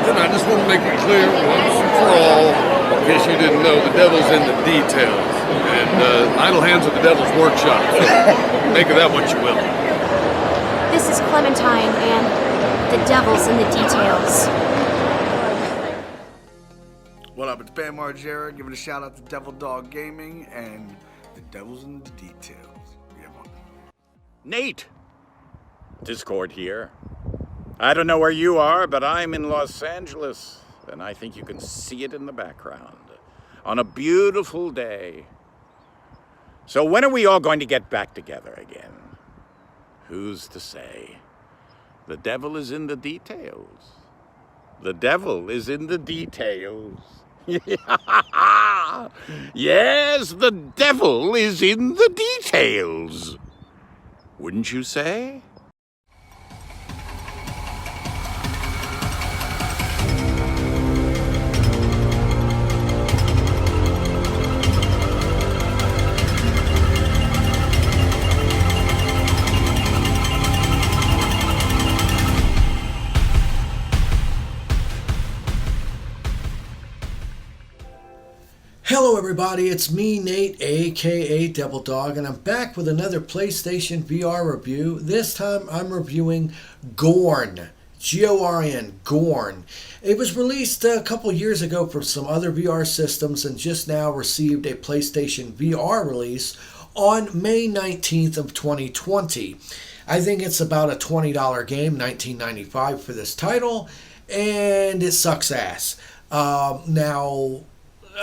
Captain, I just want to make it clear once and for all, in case you didn't know, the devil's in the details. And idle hands at the devil's workshop. So make of that what you will. This is Clementine, and the devil's in the details. What up, it's Bam Margera, giving a shout out to Devil Dog Gaming and the devil's in the details. Yeah, man. Nate! Discord here. I don't know where you are, but I'm in Los Angeles, and I think you can see it in the background. On a beautiful day. So when are we all going to get back together again? Who's to say? The devil is in the details. The devil is in the details. Yes, the devil is in the details. Wouldn't you say? Hello everybody, it's me, Nate, aka Devil Dog, and I'm back with another PlayStation VR review. This time I'm reviewing Gorn. G-O-R-N, Gorn. It was released a couple years ago for some other VR systems and just now received a PlayStation VR release on May 19th of 2020. I think it's about a $20 game, $19.95 for this title, and it sucks ass. Now,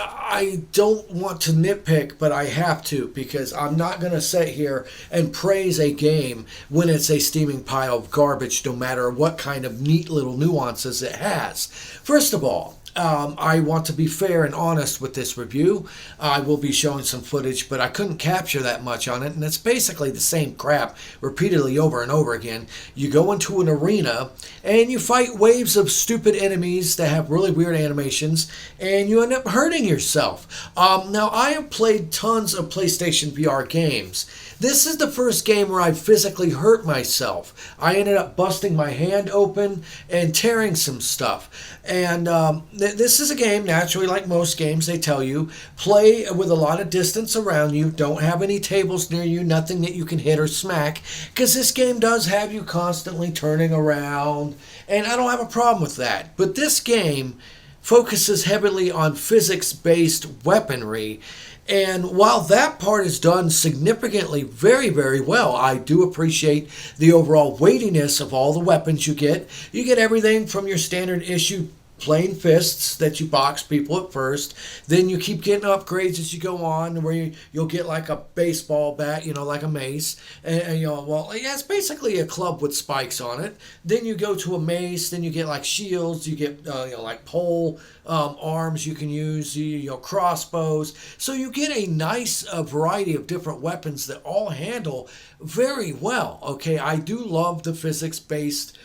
I don't want to nitpick, but I have to, because I'm not going to sit here and praise a game when it's a steaming pile of garbage, no matter what kind of neat little nuances it has. First of all, I want to be fair and honest with this review. I will be showing some footage, but I couldn't capture that much on it, and it's basically the same crap repeatedly over and over again. You go into an arena, and you fight waves of stupid enemies that have really weird animations, and you end up hurting yourself. Now, I have played tons of PlayStation VR games. This is the first game where I physically hurt myself. I ended up busting my hand open and tearing some stuff. And this is a game, naturally, like most games, they tell you, play with a lot of distance around you, don't have any tables near you, nothing that you can hit or smack, because this game does have you constantly turning around, and I don't have a problem with that. But this game focuses heavily on physics-based weaponry, and while that part is done significantly very, very well, I do appreciate the overall weightiness of all the weapons you get. You get everything from your standard issue plain fists that you box people at first. Then you keep getting upgrades as you go on, where you'll get like a baseball bat, like a mace. And it's basically a club with spikes on it. Then you go to a mace. Then you get like shields. You get like pole arms you can use. Crossbows. So you get a nice variety of different weapons that all handle very well. Okay, I do love the physics-based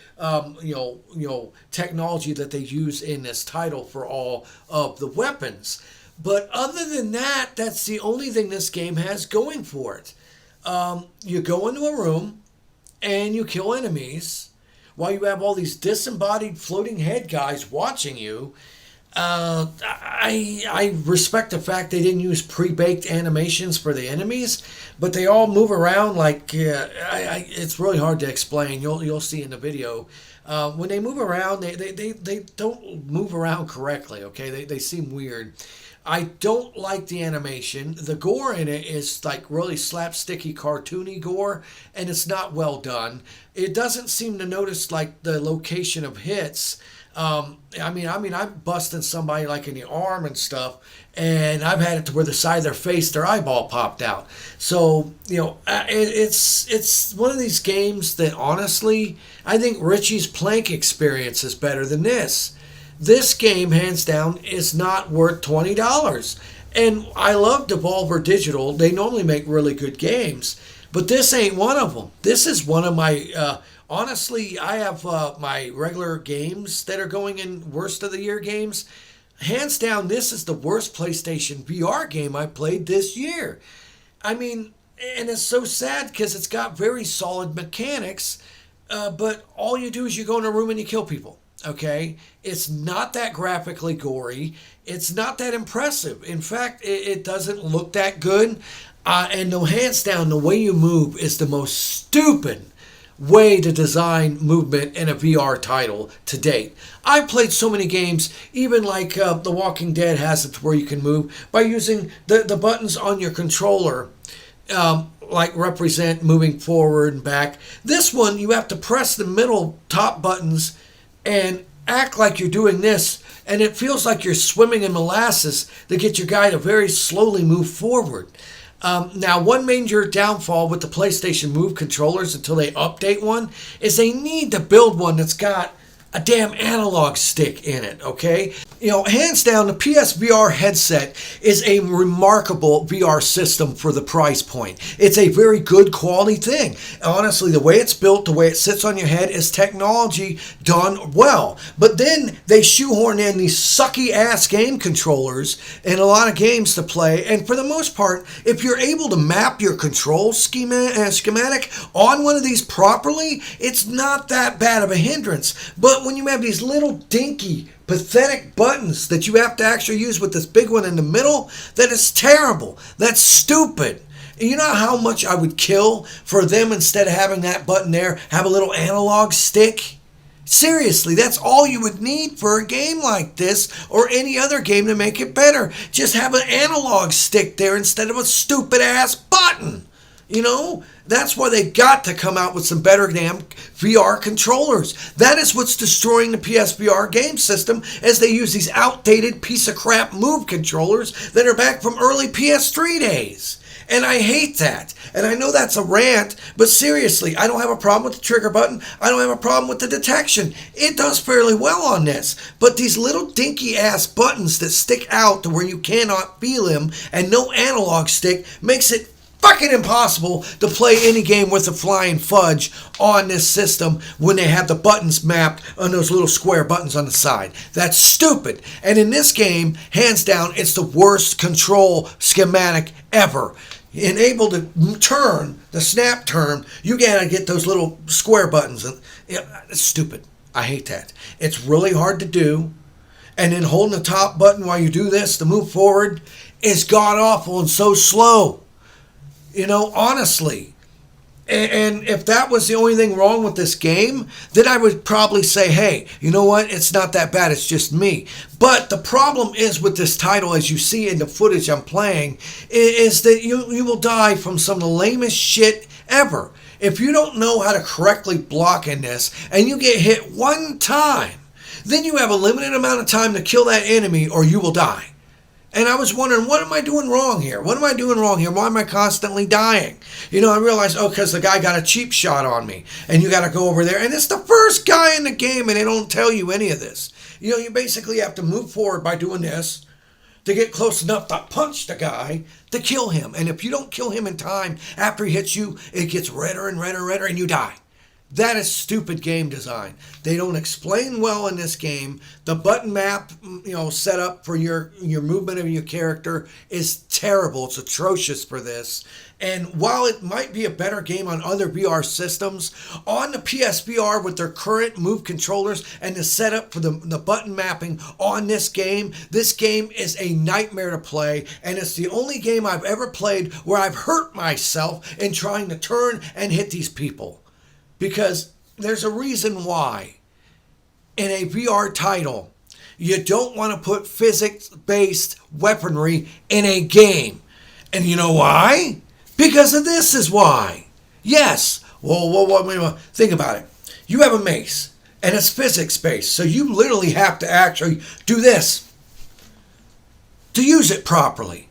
technology that they use in this title for all of the weapons. But other than that, that's the only thing this game has going for it. You go into a room and you kill enemies while you have all these disembodied floating head guys watching you. I respect the fact they didn't use pre-baked animations for the enemies, but they all move around like it's really hard to explain. You'll see in the video when they move around, they don't move around correctly. Okay, they seem weird. I don't like the animation. The gore in it is like really slapsticky, cartoony gore, and it's not well done. It doesn't seem to notice like the location of hits. I'm busting somebody like in the arm and stuff, and I've had it to where the side of their face, their eyeball popped out. So, it's one of these games that honestly, I think Richie's Plank experience is better than this. This game, hands down, is not worth $20. And I love Devolver Digital. They normally make really good games, but this ain't one of them. This is one of my... honestly, I have my regular games that are going in worst of the year games. Hands down, this is the worst PlayStation VR game I played this year. I mean, and it's so sad because it's got very solid mechanics, but all you do is you go in a room and you kill people. Okay, it's not that graphically gory. It's not that impressive. In fact, it doesn't look that good. And no, hands down, the way you move is the most stupid way to design movement in a VR title to date. I've played so many games, even like The Walking Dead has it where you can move by using the buttons on your controller. Like represent moving forward and back. This one, you have to press the middle top buttons and act like you're doing this, and it feels like you're swimming in molasses to get your guy to very slowly move forward. Now, one major downfall with the PlayStation Move controllers until they update one is they need to build one that's got a damn analog stick in it, okay? You know, hands down, the PSVR headset is a remarkable VR system for the price point. It's a very good quality thing. Honestly, the way it's built, the way it sits on your head is technology done well. But then they shoehorn in these sucky ass game controllers and a lot of games to play. And for the most part, if you're able to map your control schematic on one of these properly, it's not that bad of a hindrance. But when you have these little dinky, pathetic buttons that you have to actually use with this big one in the middle, that is terrible. That's stupid. And you know how much I would kill for them, instead of having that button there, have a little analog stick? Seriously, that's all you would need for a game like this or any other game to make it better. Just have an analog stick there instead of a stupid ass button. You know, that's why they got to come out with some better damn VR controllers. That is what's destroying the PSVR game system, as they use these outdated piece of crap Move controllers that are back from early PS3 days. And I hate that. And I know that's a rant, but seriously, I don't have a problem with the trigger button. I don't have a problem with the detection. It does fairly well on this. But these little dinky ass buttons that stick out to where you cannot feel them and no analog stick makes it fucking impossible to play any game with a flying fudge on this system when they have the buttons mapped on those little square buttons on the side. That's stupid. And in this game, hands down, it's the worst control schematic ever. And able to turn, the snap turn, you gotta get those little square buttons. It's stupid. I hate that. It's really hard to do. And then holding the top button while you do this to move forward is god awful and so slow. You know, honestly. And if that was the only thing wrong with this game, then I would probably say, hey, you know what? It's not that bad. It's just me. But the problem is with this title, as you see in the footage I'm playing, is that you will die from some of the lamest shit ever. If you don't know how to correctly block in this and you get hit one time, then you have a limited amount of time to kill that enemy or you will die. And I was wondering, what am I doing wrong here? What am I doing wrong here? Why am I constantly dying? You know, I realized, because the guy got a cheap shot on me. And you got to go over there. And it's the first guy in the game, and they don't tell you any of this. You know, you basically have to move forward by doing this to get close enough to punch the guy to kill him. And if you don't kill him in time, after he hits you, it gets redder and redder and redder, and you die. That is stupid game design. They don't explain well in this game. The button map, set up for your movement of your character is terrible. It's atrocious for this. And while it might be a better game on other VR systems, on the PSVR with their current Move controllers and the setup for the button mapping on this game is a nightmare to play. And it's the only game I've ever played where I've hurt myself in trying to turn and hit these people. Because there's a reason why in a VR title you don't want to put physics-based weaponry in a game. And you know why? Because of this is why. Yes. Well, think about it. You have a mace and it's physics-based. So you literally have to actually do this to use it properly.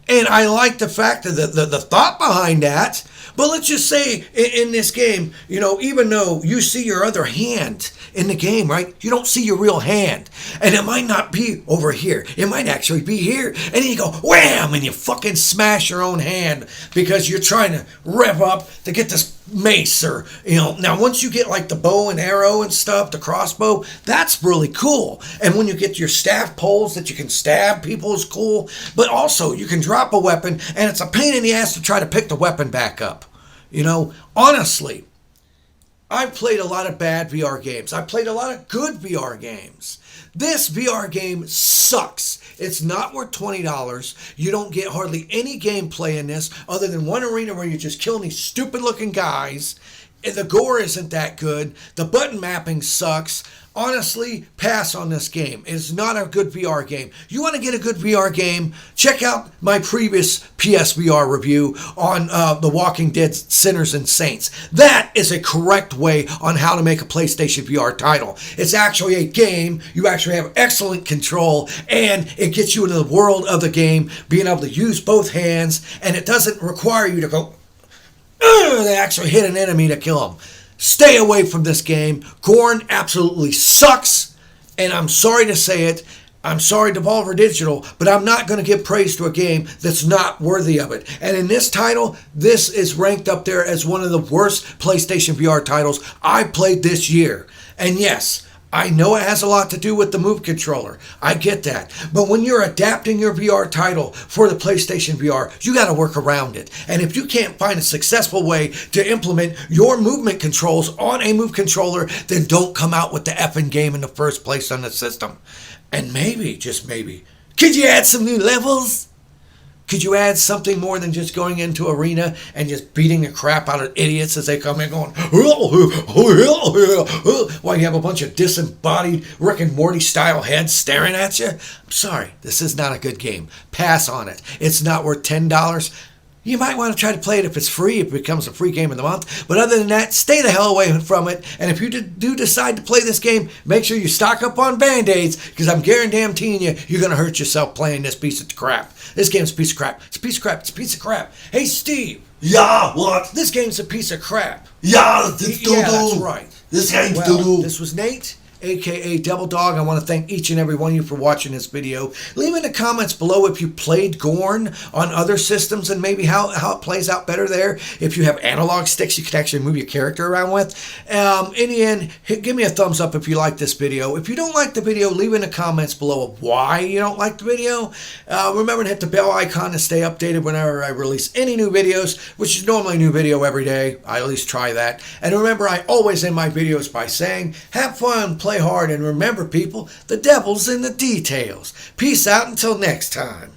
And I like the fact that the thought behind that. But let's just say in this game, even though you see your other hand in the game, right? You don't see your real hand. And it might not be over here. It might actually be here. And then you go, wham! And you fucking smash your own hand because you're trying to rev up to get this mace or, Now, once you get like the bow and arrow and stuff, the crossbow, that's really cool. And when you get your staff poles that you can stab people is cool. But also, you can drop a weapon and it's a pain in the ass to try to pick the weapon back up. Honestly, I've played a lot of bad VR games. I've played a lot of good VR games. This VR game sucks. It's not worth $20. You don't get hardly any gameplay in this other than one arena where you're just killing these stupid looking guys. The gore isn't that good. The button mapping sucks. Honestly, pass on this game. It's not a good VR game. You want to get a good VR game? Check out my previous PSVR review on The Walking Dead Sinners and Saints. That is a correct way on how to make a PlayStation VR title. It's actually a game. You actually have excellent control, and it gets you into the world of the game, being able to use both hands, and it doesn't require you to go, they actually hit an enemy to kill them. Stay away from this game. Gorn absolutely sucks, and I'm sorry to say it. I'm sorry, Devolver Digital, but I'm not going to give praise to a game that's not worthy of it. And in this title, this is ranked up there as one of the worst PlayStation VR titles I played this year. And yes, I know it has a lot to do with the Move controller. I get that. But when you're adapting your VR title for the PlayStation VR, you got to work around it. And if you can't find a successful way to implement your movement controls on a Move controller, then don't come out with the effing game in the first place on the system. And maybe, just maybe, could you add some new levels? Could you add something more than just going into arena and just beating the crap out of idiots as they come in going, while you have a bunch of disembodied Rick and Morty style heads staring at you? I'm sorry, this is not a good game. Pass on it. It's not worth $10. You might want to try to play it if it's free, if it becomes a free game of the month. But other than that, stay the hell away from it. And if you do decide to play this game, make sure you stock up on Band-Aids, because I'm guaranteeing you, you're going to hurt yourself playing this piece of crap. This game's a piece of crap. It's a piece of crap. It's a piece of crap. Hey, Steve. Yeah, what? This game's a piece of crap. Yeah, it's doo-doo. Yeah, that's right. This game's Well, doo-doo. this was Nate, aka Devil Dog. I want to thank each and every one of you for watching this video. Leave in the comments below if you played Gorn on other systems and maybe how it plays out better there. If you have analog sticks you can actually move your character around with. In the end, give me a thumbs up if you like this video. If you don't like the video, leave in the comments below of why you don't like the video. Remember to hit the bell icon to stay updated whenever I release any new videos, which is normally a new video every day. I at least try that. And remember, I always end my videos by saying, have fun, play hard, and remember, people, the devil's in the details. Peace out until next time.